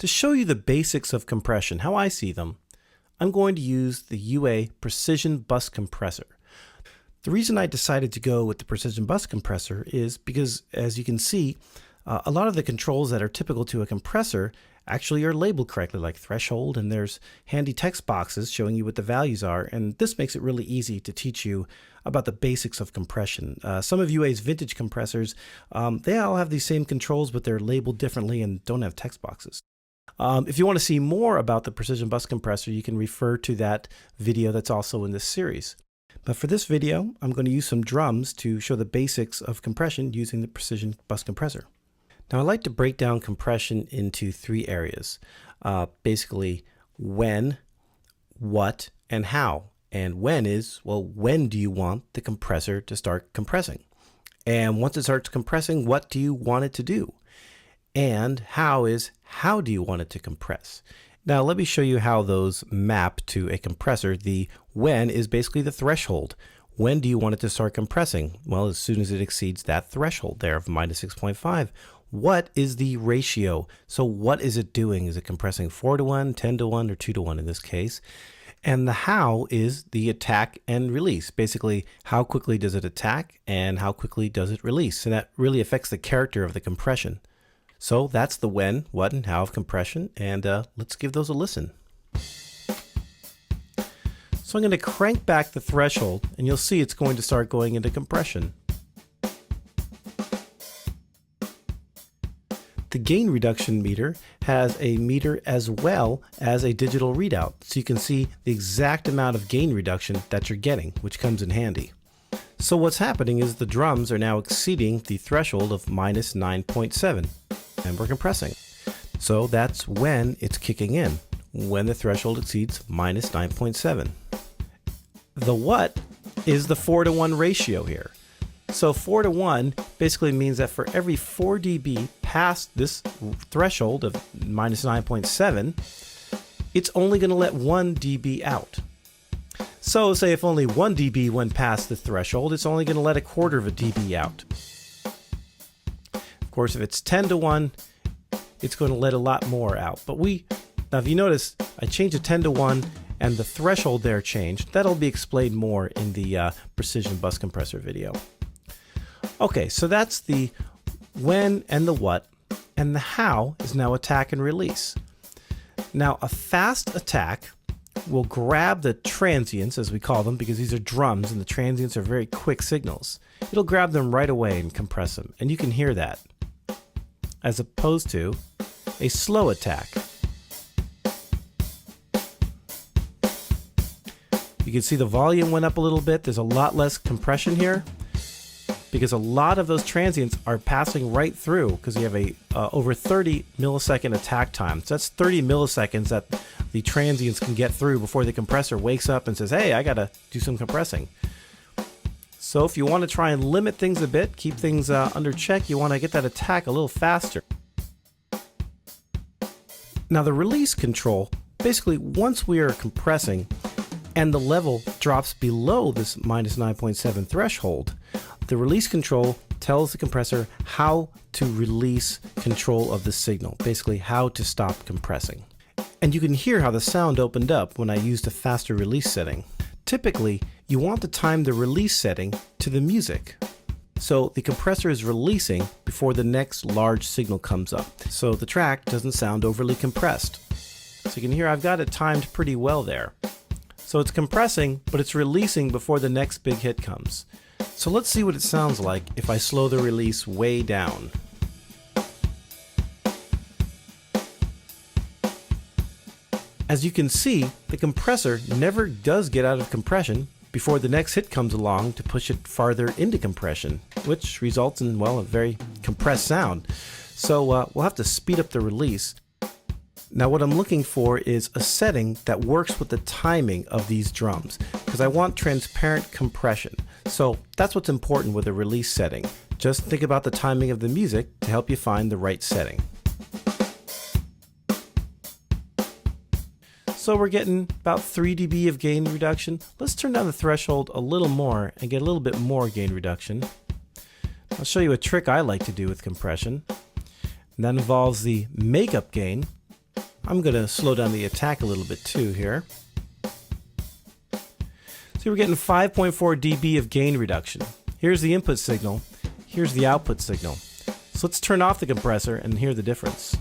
To show you the basics of compression, how I see them, I'm going to use the UA Precision Bus Compressor. The reason I decided to go with the Precision Bus Compressor is because, as you can see, a lot of the controls that are typical to a compressor actually are labeled correctly, like threshold, and there's handy text boxes showing you what the values are, and this makes it really easy to teach you about the basics of compression. Some of UA's vintage compressors, they all have these same controls, but they're labeled differently and don't have text boxes. If you want to see more about the Precision Bus Compressor, you can refer to that video that's also in this series. But for this video, I'm going to use some drums to show the basics of compression using the Precision Bus Compressor. Now, I like to break down compression into three areas. Basically, when, what, and how. And when is, well, when do you want the compressor to start compressing? And once it starts compressing, what do you want it to do? And how is, how do you want it to compress? Now, let me show you how those map to a compressor. The when is basically the threshold. When do you want it to start compressing? Well, as soon as it exceeds that threshold there of minus 6.5. What is the ratio? So what is it doing? Is it compressing 4 to 1, 10 to 1, or 2 to 1 in this case? And the how is the attack and release. Basically, how quickly does it attack and how quickly does it release? And that really affects the character of the compression. So that's the when, what, and how of compression. And let's give those a listen. So I'm going to crank back the threshold, and you'll see it's going to start going into compression. The gain reduction meter has a meter as well as a digital readout, so you can see the exact amount of gain reduction that you're getting, which comes in handy. So what's happening is the drums are now exceeding the threshold of minus 9.7, and we're compressing. So that's when it's kicking in, when the threshold exceeds minus 9.7. The what is the 4 to 1 ratio here. So 4 to 1 basically means that for every 4 dB past this threshold of minus 9.7, it's only going to let 1 dB out. So say if only 1 dB went past the threshold, it's only going to let 1/4 of a dB out. Of course, if it's 10 to 1, it's going to let a lot more out. But now if you notice, I changed it 10 to 1 and the threshold there changed. That'll be explained more in the Precision Bus Compressor video. Okay, so that's the when and the what, and the how is now attack and release. Now, a fast attack will grab the transients, as we call them, because these are drums and the transients are very quick signals. It'll grab them right away and compress them, and you can hear that, as opposed to a slow attack. You can see the volume went up a little bit. There's a lot less compression here, because a lot of those transients are passing right through, because you have a over 30 millisecond attack time. So that's 30 milliseconds that the transients can get through before the compressor wakes up and says, hey, I gotta do some compressing. So if you want to try and limit things a bit, keep things under check, you want to get that attack a little faster. Now the release control, basically once we are compressing and the level drops below this minus 9.7 threshold, the release control tells the compressor how to release control of the signal, basically how to stop compressing. And you can hear how the sound opened up when I used a faster release setting. Typically, you want to time the release setting to the music. So the compressor is releasing before the next large signal comes up, so the track doesn't sound overly compressed. So you can hear I've got it timed pretty well there. So it's compressing, but it's releasing before the next big hit comes. So let's see what it sounds like if I slow the release way down. As you can see, the compressor never does get out of compression before the next hit comes along to push it farther into compression, which results in, well, a very compressed sound. So we'll have to speed up the release. Now what I'm looking for is a setting that works with the timing of these drums, because I want transparent compression. So that's what's important with a release setting. Just think about the timing of the music to help you find the right setting. So we're getting about 3 dB of gain reduction. Let's turn down the threshold a little more and get a little bit more gain reduction. I'll show you a trick I like to do with compression. And that involves the makeup gain I'm going to slow down the attack a little bit too here. So we're getting 5.4 dB of gain reduction. Here's the input signal. Here's the output signal. So let's turn off the compressor and hear the difference.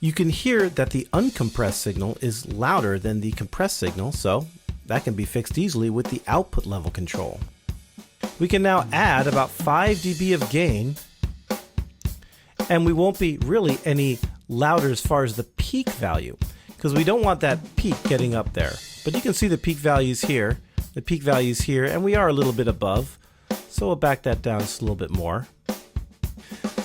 You can hear that the uncompressed signal is louder than the compressed signal, so that can be fixed easily with the output level control. We can now add about 5 dB of gain, and we won't be really any louder as far as the peak value, because we don't want that peak getting up there. But you can see the peak values here, and we are a little bit above, so we'll back that down just a little bit more.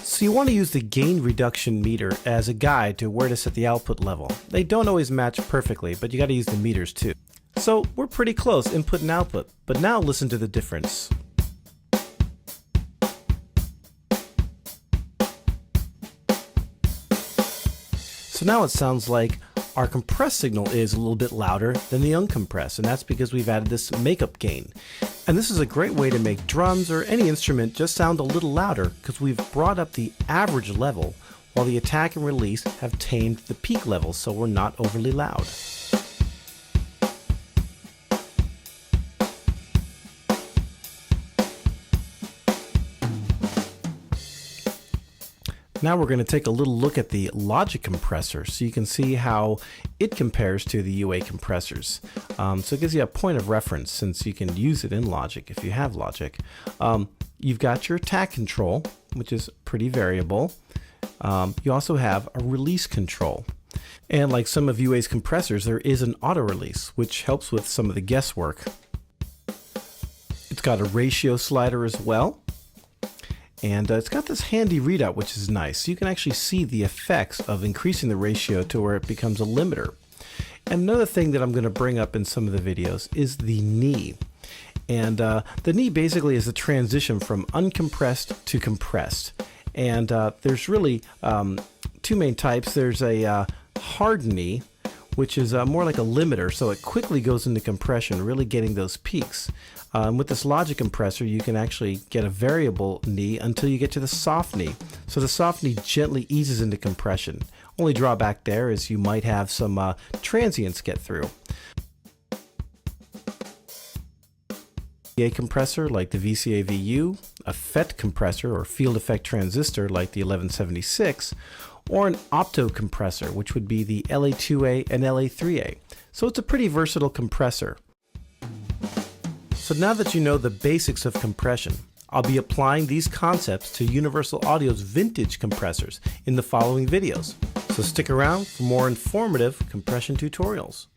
So you want to use the gain reduction meter as a guide to where to set the output level. They don't always match perfectly, but you got to use the meters too. So we're pretty close, input and output, but now listen to the difference. So now it sounds like our compressed signal is a little bit louder than the uncompressed, and that's because we've added this makeup gain. And this is a great way to make drums or any instrument just sound a little louder, because we've brought up the average level while the attack and release have tamed the peak level, so we're not overly loud. Now we're going to take a little look at the Logic compressor so you can see how it compares to the UA compressors. So it gives you a point of reference since you can use it in Logic if you have Logic. You've got your attack control, which is pretty variable. You also have a release control. And like some of UA's compressors, there is an auto release, which helps with some of the guesswork. It's got a ratio slider as well. And it's got this handy readout, which is nice. So you can actually see the effects of increasing the ratio to where it becomes a limiter. And another thing that I'm going to bring up in some of the videos is the knee. And the knee basically is a transition from uncompressed to compressed. And there's really two main types. There's a hard knee, which is more like a limiter, so it quickly goes into compression, really getting those peaks. With this Logic compressor, you can actually get a variable knee until you get to the soft knee. So the soft knee gently eases into compression. Only drawback there is you might have some transients get through. VCA compressor like the VCA VU, a FET compressor or field effect transistor like the 1176, or an opto compressor, which would be the LA2A and LA3A. So it's a pretty versatile compressor. So now that you know the basics of compression, I'll be applying these concepts to Universal Audio's vintage compressors in the following videos. So stick around for more informative compression tutorials.